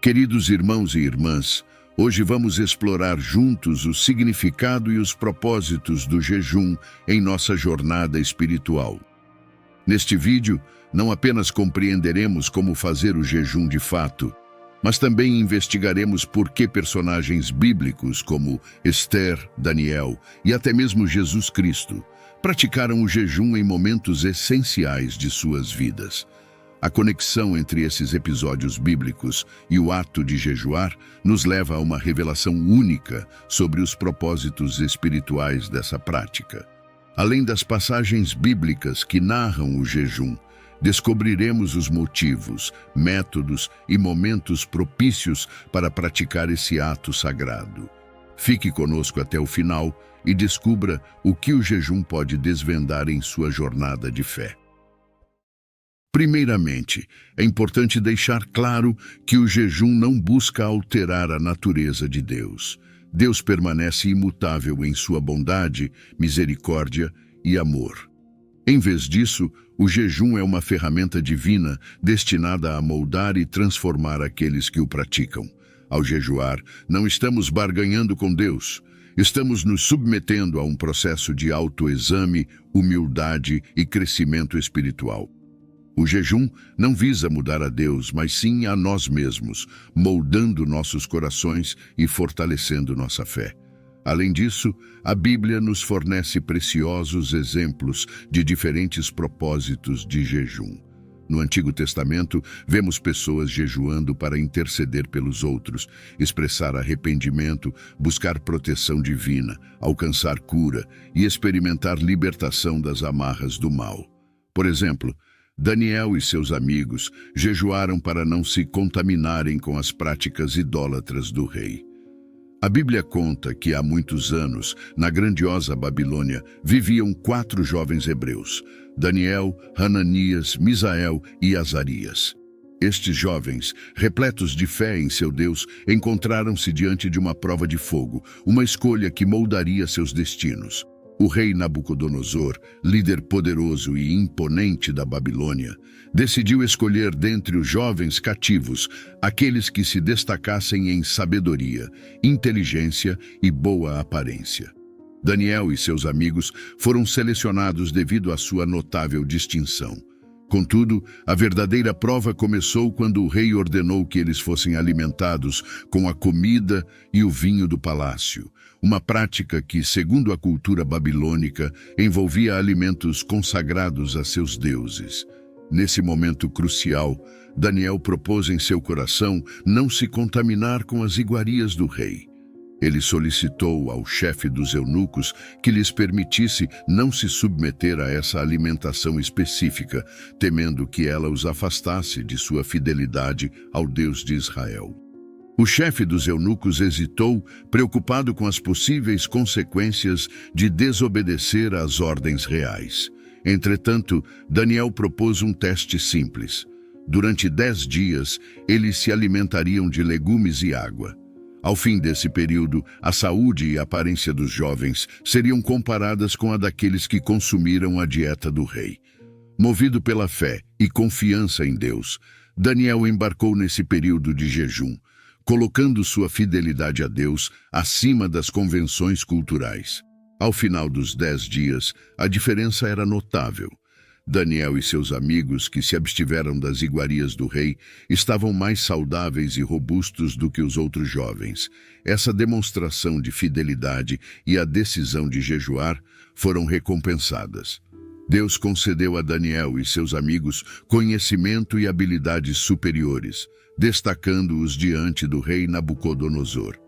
Queridos irmãos e irmãs, hoje vamos explorar juntos o significado e os propósitos do jejum em nossa jornada espiritual. Neste vídeo, não apenas compreenderemos como fazer o jejum de fato, mas também investigaremos por que personagens bíblicos como Esther, Daniel e até mesmo Jesus Cristo praticaram o jejum em momentos essenciais de suas vidas. A conexão entre esses episódios bíblicos e o ato de jejuar nos leva a uma revelação única sobre os propósitos espirituais dessa prática. Além das passagens bíblicas que narram o jejum, descobriremos os motivos, métodos e momentos propícios para praticar esse ato sagrado. Fique conosco até o final e descubra o que o jejum pode desvendar em sua jornada de fé. Primeiramente, é importante deixar claro que o jejum não busca alterar a natureza de Deus. Deus permanece imutável em sua bondade, misericórdia e amor. Em vez disso, o jejum é uma ferramenta divina destinada a moldar e transformar aqueles que o praticam. Ao jejuar, não estamos barganhando com Deus. Estamos nos submetendo a um processo de autoexame, humildade e crescimento espiritual. O jejum não visa mudar a Deus, mas sim a nós mesmos, moldando nossos corações e fortalecendo nossa fé. Além disso, a Bíblia nos fornece preciosos exemplos de diferentes propósitos de jejum. No Antigo Testamento, vemos pessoas jejuando para interceder pelos outros, expressar arrependimento, buscar proteção divina, alcançar cura e experimentar libertação das amarras do mal. Por exemplo, Daniel e seus amigos jejuaram para não se contaminarem com as práticas idólatras do rei. A Bíblia conta que há muitos anos, na grandiosa Babilônia, viviam 4 jovens hebreus: Daniel, Hananias, Misael e Azarias. Estes jovens, repletos de fé em seu Deus, encontraram-se diante de uma prova de fogo, uma escolha que moldaria seus destinos. O rei Nabucodonosor, líder poderoso e imponente da Babilônia, decidiu escolher dentre os jovens cativos aqueles que se destacassem em sabedoria, inteligência e boa aparência. Daniel e seus amigos foram selecionados devido à sua notável distinção. Contudo, a verdadeira prova começou quando o rei ordenou que eles fossem alimentados com a comida e o vinho do palácio, uma prática que, segundo a cultura babilônica, envolvia alimentos consagrados a seus deuses. Nesse momento crucial, Daniel propôs em seu coração não se contaminar com as iguarias do rei. Ele solicitou ao chefe dos eunucos que lhes permitisse não se submeter a essa alimentação específica, temendo que ela os afastasse de sua fidelidade ao Deus de Israel. O chefe dos eunucos hesitou, preocupado com as possíveis consequências de desobedecer às ordens reais. Entretanto, Daniel propôs um teste simples. Durante 10 dias, eles se alimentariam de legumes e água. Ao fim desse período, a saúde e a aparência dos jovens seriam comparadas com a daqueles que consumiram a dieta do rei. Movido pela fé e confiança em Deus, Daniel embarcou nesse período de jejum, colocando sua fidelidade a Deus acima das convenções culturais. Ao final dos 10 dias, a diferença era notável. Daniel e seus amigos, que se abstiveram das iguarias do rei, estavam mais saudáveis e robustos do que os outros jovens. Essa demonstração de fidelidade e a decisão de jejuar foram recompensadas. Deus concedeu a Daniel e seus amigos conhecimento e habilidades superiores, destacando-os diante do rei Nabucodonosor.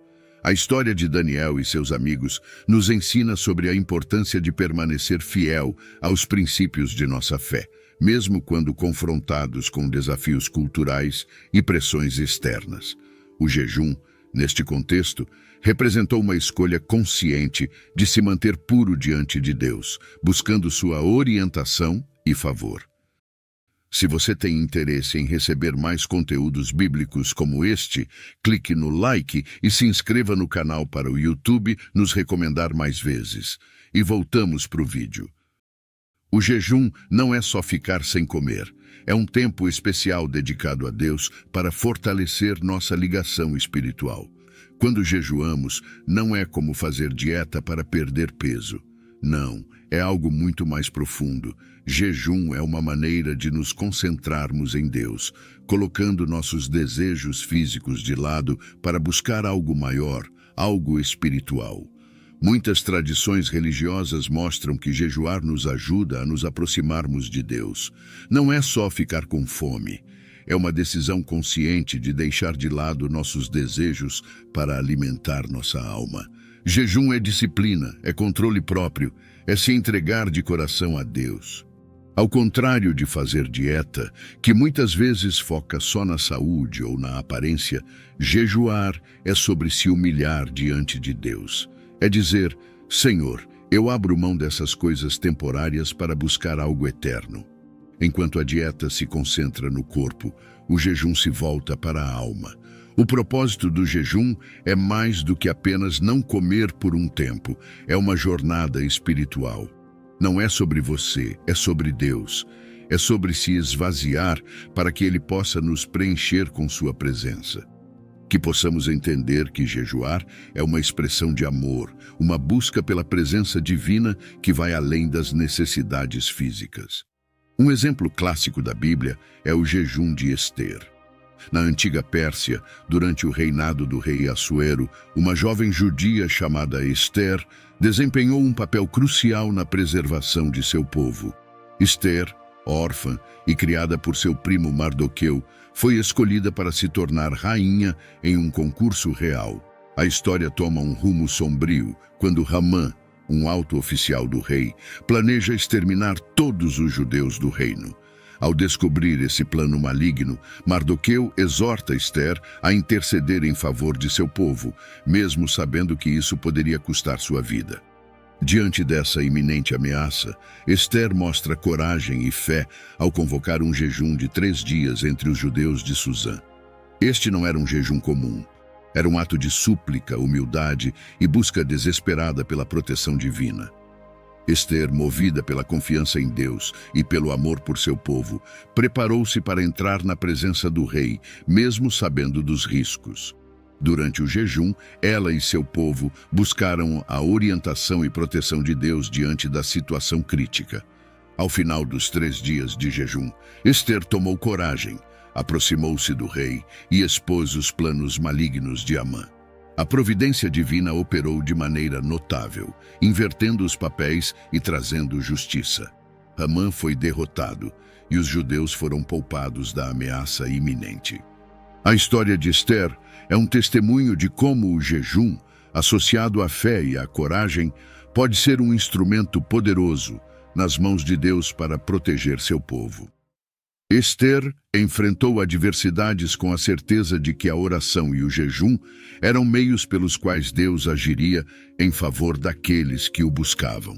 A história de Daniel e seus amigos nos ensina sobre a importância de permanecer fiel aos princípios de nossa fé, mesmo quando confrontados com desafios culturais e pressões externas. O jejum, neste contexto, representou uma escolha consciente de se manter puro diante de Deus, buscando sua orientação e favor. Se você tem interesse em receber mais conteúdos bíblicos como este, clique no like e se inscreva no canal para o YouTube nos recomendar mais vezes. E voltamos para o vídeo. O jejum não é só ficar sem comer. É um tempo especial dedicado a Deus para fortalecer nossa ligação espiritual. Quando jejuamos, não é como fazer dieta para perder peso. Não, é algo muito mais profundo. Jejum é uma maneira de nos concentrarmos em Deus, colocando nossos desejos físicos de lado para buscar algo maior, algo espiritual. Muitas tradições religiosas mostram que jejuar nos ajuda a nos aproximarmos de Deus. Não é só ficar com fome. É uma decisão consciente de deixar de lado nossos desejos para alimentar nossa alma. Jejum é disciplina, é controle próprio, é se entregar de coração a Deus. Ao contrário de fazer dieta, que muitas vezes foca só na saúde ou na aparência, jejuar é sobre se humilhar diante de Deus. É dizer, Senhor, eu abro mão dessas coisas temporárias para buscar algo eterno. Enquanto a dieta se concentra no corpo, o jejum se volta para a alma. O propósito do jejum é mais do que apenas não comer por um tempo. É uma jornada espiritual. Não é sobre você, é sobre Deus. É sobre se esvaziar para que Ele possa nos preencher com sua presença. Que possamos entender que jejuar é uma expressão de amor, uma busca pela presença divina que vai além das necessidades físicas. Um exemplo clássico da Bíblia é o jejum de Ester. Na antiga Pérsia, durante o reinado do rei Assuero, uma jovem judia chamada Ester desempenhou um papel crucial na preservação de seu povo. Ester, órfã e criada por seu primo Mardoqueu, foi escolhida para se tornar rainha em um concurso real. A história toma um rumo sombrio quando Hamã, um alto oficial do rei, planeja exterminar todos os judeus do reino. Ao descobrir esse plano maligno, Mardoqueu exorta Ester a interceder em favor de seu povo, mesmo sabendo que isso poderia custar sua vida. Diante dessa iminente ameaça, Ester mostra coragem e fé ao convocar um jejum de 3 dias entre os judeus de Susã. Este não era um jejum comum. Era um ato de súplica, humildade e busca desesperada pela proteção divina. Ester, movida pela confiança em Deus e pelo amor por seu povo, preparou-se para entrar na presença do rei, mesmo sabendo dos riscos. Durante o jejum, ela e seu povo buscaram a orientação e proteção de Deus diante da situação crítica. Ao final dos 3 dias de jejum, Ester tomou coragem, aproximou-se do rei e expôs os planos malignos de Amã. A providência divina operou de maneira notável, invertendo os papéis e trazendo justiça. Amã foi derrotado e os judeus foram poupados da ameaça iminente. A história de Ester é um testemunho de como o jejum, associado à fé e à coragem, pode ser um instrumento poderoso nas mãos de Deus para proteger seu povo. Ester enfrentou adversidades com a certeza de que a oração e o jejum eram meios pelos quais Deus agiria em favor daqueles que o buscavam.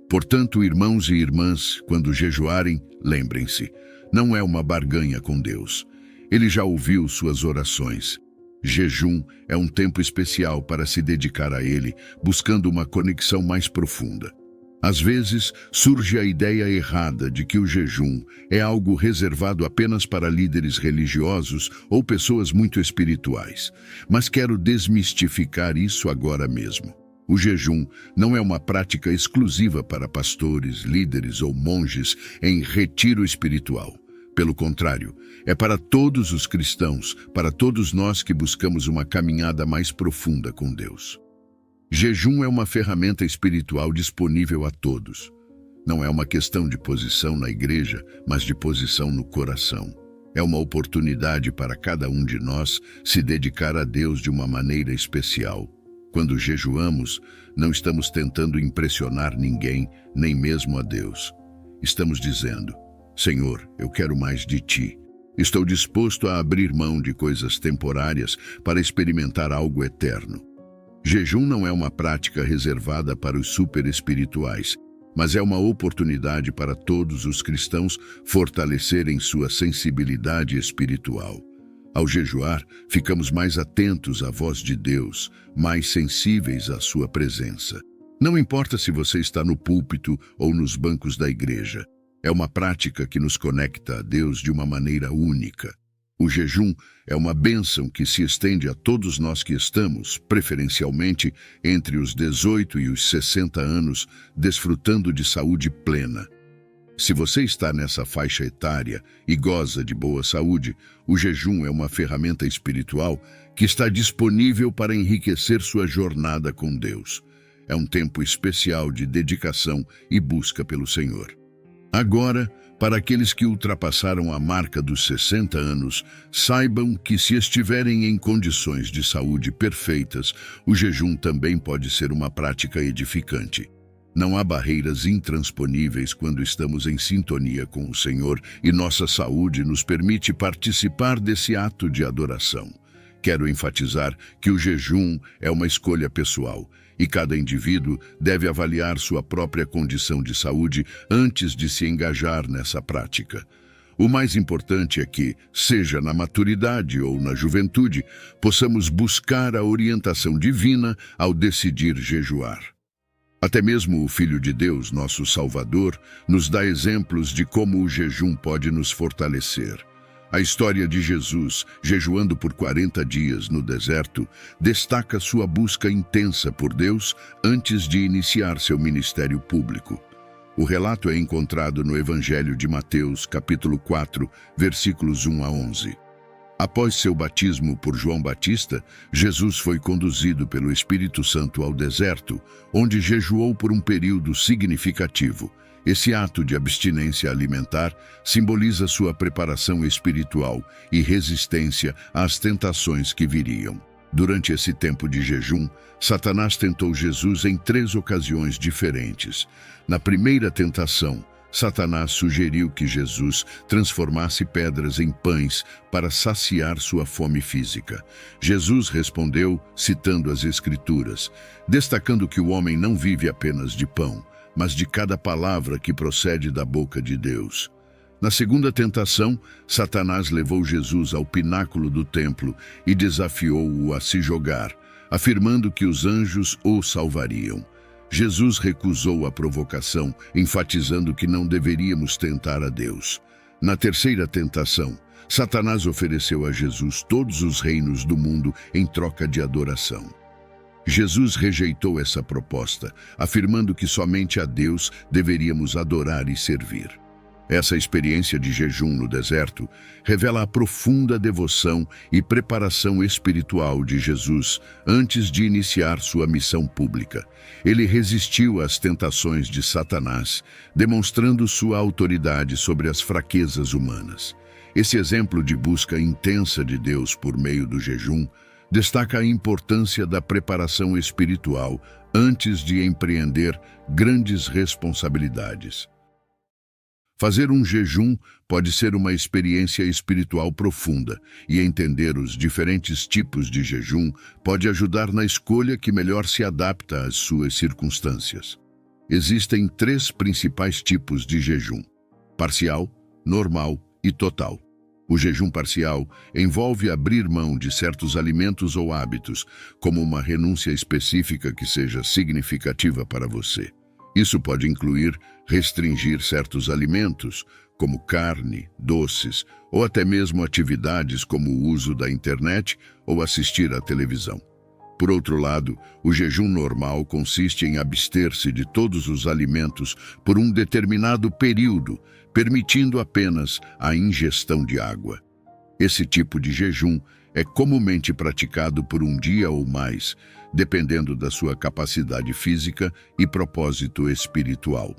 Portanto, irmãos e irmãs, quando jejuarem, lembrem-se, não é uma barganha com Deus. Ele já ouviu suas orações. Jejum é um tempo especial para se dedicar a Ele, buscando uma conexão mais profunda. Às vezes, surge a ideia errada de que o jejum é algo reservado apenas para líderes religiosos ou pessoas muito espirituais. Mas quero desmistificar isso agora mesmo. O jejum não é uma prática exclusiva para pastores, líderes ou monges em retiro espiritual. Pelo contrário, é para todos os cristãos, para todos nós que buscamos uma caminhada mais profunda com Deus. Jejum é uma ferramenta espiritual disponível a todos. Não é uma questão de posição na igreja, mas de posição no coração. É uma oportunidade para cada um de nós se dedicar a Deus de uma maneira especial. Quando jejuamos, não estamos tentando impressionar ninguém, nem mesmo a Deus. Estamos dizendo, Senhor, eu quero mais de Ti. Estou disposto a abrir mão de coisas temporárias para experimentar algo eterno. Jejum não é uma prática reservada para os super-espirituais, mas é uma oportunidade para todos os cristãos fortalecerem sua sensibilidade espiritual. Ao jejuar, ficamos mais atentos à voz de Deus, mais sensíveis à sua presença. Não importa se você está no púlpito ou nos bancos da igreja, é uma prática que nos conecta a Deus de uma maneira única. O jejum é uma bênção que se estende a todos nós que estamos, preferencialmente, entre os 18 e os 60 anos, desfrutando de saúde plena. Se você está nessa faixa etária e goza de boa saúde, o jejum é uma ferramenta espiritual que está disponível para enriquecer sua jornada com Deus. É um tempo especial de dedicação e busca pelo Senhor. Agora, para aqueles que ultrapassaram a marca dos 60 anos, saibam que se estiverem em condições de saúde perfeitas, o jejum também pode ser uma prática edificante. Não há barreiras intransponíveis quando estamos em sintonia com o Senhor e nossa saúde nos permite participar desse ato de adoração. Quero enfatizar que o jejum é uma escolha pessoal e cada indivíduo deve avaliar sua própria condição de saúde antes de se engajar nessa prática. O mais importante é que, seja na maturidade ou na juventude, possamos buscar a orientação divina ao decidir jejuar. Até mesmo o Filho de Deus, nosso Salvador, nos dá exemplos de como o jejum pode nos fortalecer. A história de Jesus, jejuando por 40 dias no deserto, destaca sua busca intensa por Deus antes de iniciar seu ministério público. O relato é encontrado no Evangelho de Mateus, capítulo 4, versículos 1 a 11. Após seu batismo por João Batista, Jesus foi conduzido pelo Espírito Santo ao deserto, onde jejuou por um período significativo. Esse ato de abstinência alimentar simboliza sua preparação espiritual e resistência às tentações que viriam. Durante esse tempo de jejum, Satanás tentou Jesus em 3 ocasiões diferentes. Na primeira tentação, Satanás sugeriu que Jesus transformasse pedras em pães para saciar sua fome física. Jesus respondeu, citando as Escrituras, destacando que o homem não vive apenas de pão, mas de cada palavra que procede da boca de Deus. Na segunda tentação, Satanás levou Jesus ao pináculo do templo e desafiou-o a se jogar, afirmando que os anjos o salvariam. Jesus recusou a provocação, enfatizando que não deveríamos tentar a Deus. Na terceira tentação, Satanás ofereceu a Jesus todos os reinos do mundo em troca de adoração. Jesus rejeitou essa proposta, afirmando que somente a Deus deveríamos adorar e servir. Essa experiência de jejum no deserto revela a profunda devoção e preparação espiritual de Jesus antes de iniciar sua missão pública. Ele resistiu às tentações de Satanás, demonstrando sua autoridade sobre as fraquezas humanas. Esse exemplo de busca intensa de Deus por meio do jejum destaca a importância da preparação espiritual antes de empreender grandes responsabilidades. Fazer um jejum pode ser uma experiência espiritual profunda, e entender os diferentes tipos de jejum pode ajudar na escolha que melhor se adapta às suas circunstâncias. Existem 3 principais tipos de jejum: parcial, normal e total. O jejum parcial envolve abrir mão de certos alimentos ou hábitos, como uma renúncia específica que seja significativa para você. Isso pode incluir restringir certos alimentos, como carne, doces, ou até mesmo atividades como o uso da internet ou assistir à televisão. Por outro lado, o jejum normal consiste em abster-se de todos os alimentos por um determinado período, permitindo apenas a ingestão de água. Esse tipo de jejum é comumente praticado por um dia ou mais, dependendo da sua capacidade física e propósito espiritual.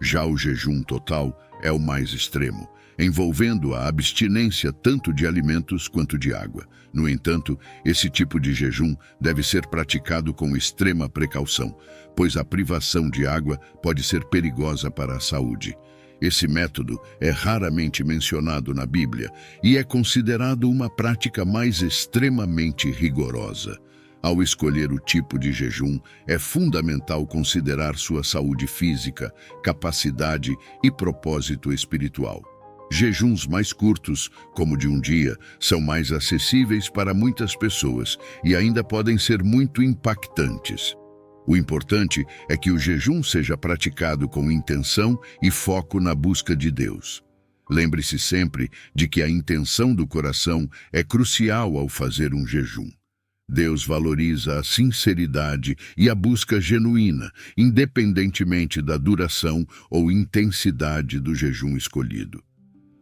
Já o jejum total é o mais extremo, envolvendo a abstinência tanto de alimentos quanto de água. No entanto, esse tipo de jejum deve ser praticado com extrema precaução, pois a privação de água pode ser perigosa para a saúde. Esse método é raramente mencionado na Bíblia e é considerado uma prática mais extremamente rigorosa. Ao escolher o tipo de jejum, é fundamental considerar sua saúde física, capacidade e propósito espiritual. Jejuns mais curtos, como de um dia, são mais acessíveis para muitas pessoas e ainda podem ser muito impactantes. O importante é que o jejum seja praticado com intenção e foco na busca de Deus. Lembre-se sempre de que a intenção do coração é crucial ao fazer um jejum. Deus valoriza a sinceridade e a busca genuína, independentemente da duração ou intensidade do jejum escolhido.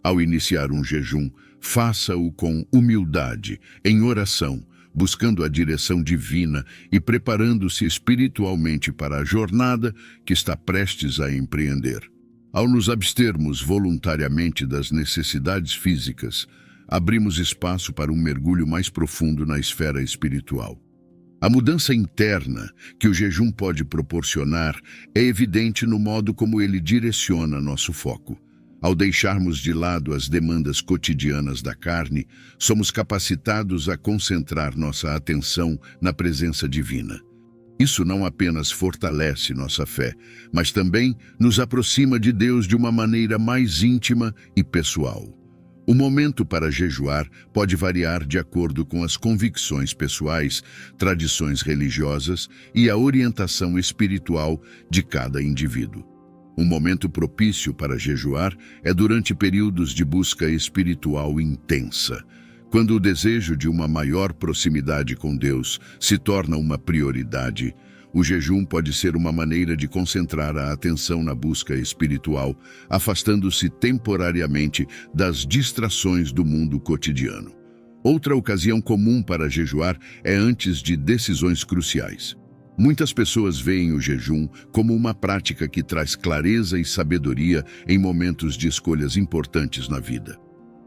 Ao iniciar um jejum, faça-o com humildade, em oração, buscando a direção divina e preparando-se espiritualmente para a jornada que está prestes a empreender. Ao nos abstermos voluntariamente das necessidades físicas, abrimos espaço para um mergulho mais profundo na esfera espiritual. A mudança interna que o jejum pode proporcionar é evidente no modo como ele direciona nosso foco. Ao deixarmos de lado as demandas cotidianas da carne, somos capacitados a concentrar nossa atenção na presença divina. Isso não apenas fortalece nossa fé, mas também nos aproxima de Deus de uma maneira mais íntima e pessoal. O momento para jejuar pode variar de acordo com as convicções pessoais, tradições religiosas e a orientação espiritual de cada indivíduo. Um momento propício para jejuar é durante períodos de busca espiritual intensa, quando o desejo de uma maior proximidade com Deus se torna uma prioridade. O jejum pode ser uma maneira de concentrar a atenção na busca espiritual, afastando-se temporariamente das distrações do mundo cotidiano. Outra ocasião comum para jejuar é antes de decisões cruciais. Muitas pessoas veem o jejum como uma prática que traz clareza e sabedoria em momentos de escolhas importantes na vida.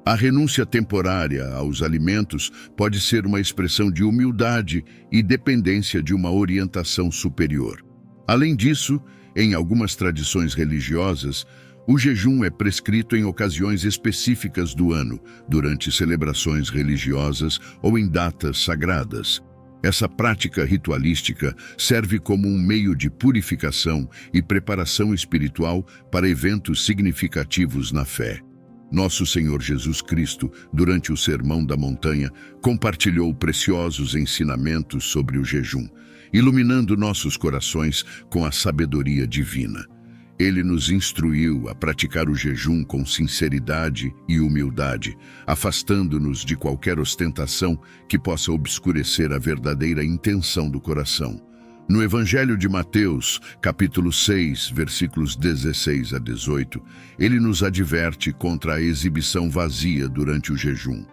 A renúncia temporária aos alimentos pode ser uma expressão de humildade e dependência de uma orientação superior. Além disso, em algumas tradições religiosas, o jejum é prescrito em ocasiões específicas do ano, durante celebrações religiosas ou em datas sagradas. Essa prática ritualística serve como um meio de purificação e preparação espiritual para eventos significativos na fé. Nosso Senhor Jesus Cristo, durante o Sermão da Montanha, compartilhou preciosos ensinamentos sobre o jejum, iluminando nossos corações com a sabedoria divina. Ele nos instruiu a praticar o jejum com sinceridade e humildade, afastando-nos de qualquer ostentação que possa obscurecer a verdadeira intenção do coração. No Evangelho de Mateus, capítulo 6, versículos 16 a 18, ele nos adverte contra a exibição vazia durante o jejum.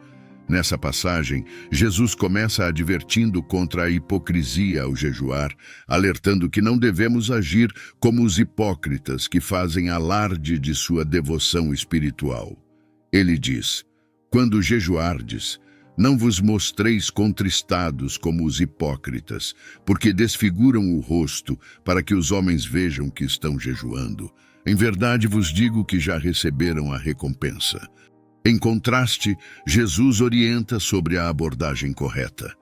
Nessa passagem, Jesus começa advertindo contra a hipocrisia ao jejuar, alertando que não devemos agir como os hipócritas que fazem alarde de sua devoção espiritual. Ele diz: "Quando jejuardes, não vos mostreis contristados como os hipócritas, porque desfiguram o rosto para que os homens vejam que estão jejuando. Em verdade vos digo que já receberam a recompensa." Em contraste, Jesus orienta sobre a abordagem correta.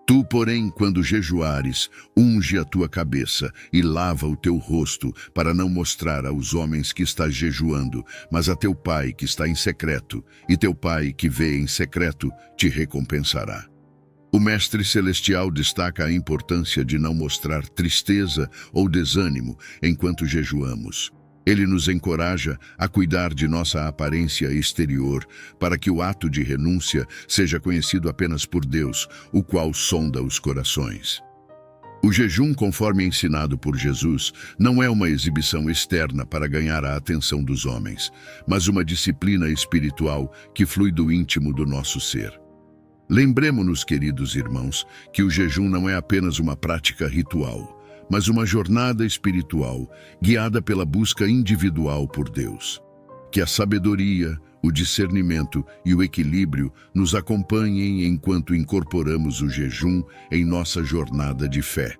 Tu, porém, quando jejuares, unge a tua cabeça e lava o teu rosto, para não mostrar aos homens que estás jejuando, mas a teu Pai que está em secreto, e teu Pai que vê em secreto te recompensará. O Mestre Celestial destaca a importância de não mostrar tristeza ou desânimo enquanto jejuamos. Ele nos encoraja a cuidar de nossa aparência exterior, para que o ato de renúncia seja conhecido apenas por Deus, o qual sonda os corações. O jejum, conforme ensinado por Jesus, não é uma exibição externa para ganhar a atenção dos homens, mas uma disciplina espiritual que flui do íntimo do nosso ser. Lembremo-nos, queridos irmãos, que o jejum não é apenas uma prática ritual, mas uma jornada espiritual guiada pela busca individual por Deus. Que a sabedoria, o discernimento e o equilíbrio nos acompanhem enquanto incorporamos o jejum em nossa jornada de fé,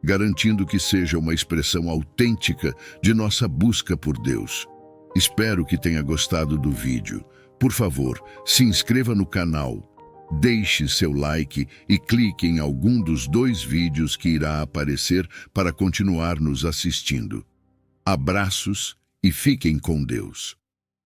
garantindo que seja uma expressão autêntica de nossa busca por Deus. Espero que tenha gostado do vídeo. Por favor, se inscreva no canal, deixe seu like e clique em algum dos 2 vídeos que irá aparecer para continuar nos assistindo. Abraços e fiquem com Deus.